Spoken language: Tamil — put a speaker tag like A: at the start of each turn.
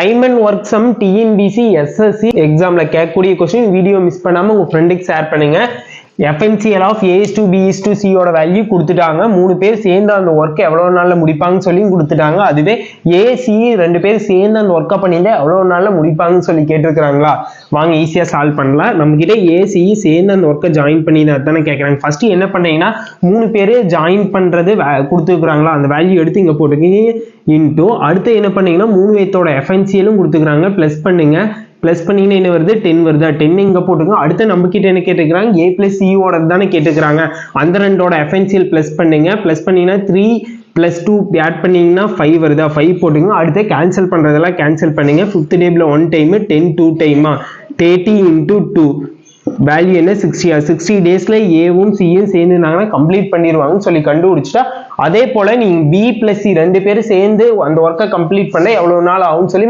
A: Diamond work sum TNPSC SSC எக்ஸாம்ல கேட்கக்கூடிய கொஸ்டின் வீடியோ மிஸ் பண்ணாம உங்க ஃப்ரெண்டுக்கு ஷேர் பண்ணுங்க. FNCL ஆஃப் A/B/C ஓட வேல்யூ கொடுத்துட்டாங்க. 3 பேர் சேர்ந்து அந்த ஒர்க் எவ்வளவு நாள்ல முடிப்பாங்கன்னு சொல்லி கொடுத்துட்டாங்க. அதுவே AC 2 பேர் சேர்ந்து அந்த ஒர்க்கை பண்ணிட்டு எவ்வளவு நாள்ல முடிப்பாங்கன்னு சொல்லி கேட்டிருக்காங்களா? வாங்க ஈஸியா சால்வ் பண்ணலாம். நம்ம கிட்ட AC சேர்ந்து அந்த ஒர்க்கை ஜாயின் பண்ணி தானே கேட்கறாங்க. ஃபர்ஸ்ட் என்ன பண்றீங்கன்னா 3 பேர் ஜாயின் பண்றது கொடுத்துருக்காங்களா, அந்த வேல்யூ எடுத்து இங்க போட்டுக்கீங்க. இன்டூ அடுத்து என்ன பண்ணீங்கன்னா 3 பேர்த்தோட FNCLம் கொடுத்துக்கிறாங்க, பிளஸ் பண்ணுங்க. பிளஸ் பண்ணீங்கன்னா என்ன வருது, 10 வருதா, 10 இங்க போட்டுங்க. அடுத்து நம்ம கிட்ட என்ன கேட்டுக்கிறாங்க, A+C ஓட தானே கேட்டுக்கிறாங்க. அந்த ரெண்டோட FNCL பிளஸ் பண்ணுங்க. பிளஸ் பண்ணீங்கன்னா 3 + 2 ஆட் பண்ணீங்கன்னா 5 வருதா, 5 போட்டுங்க. அடுத்து கேன்சல் பண்றதெல்லாம் கேன்சல் பண்ணுங்க. 5th டேபிள்ல 1 டைம், 10 2 டைமா, 30 × 2 வேல்யூ என்ன, 60. 60 டேஸ்ல ஏவும் சியும் சேர்ந்துனாங்கன்னா கம்ப்ளீட் பண்ணிடுவாங்கன்னு சொல்லி கண்டுபிடிச்சிட்டா, அதே போல நீங்க B+C 2 பேரும் சேர்ந்து அந்த ஒர்க்கை கம்ப்ளீட் பண்ண எவ்வளவு நாள் ஆகும்னு சொல்லி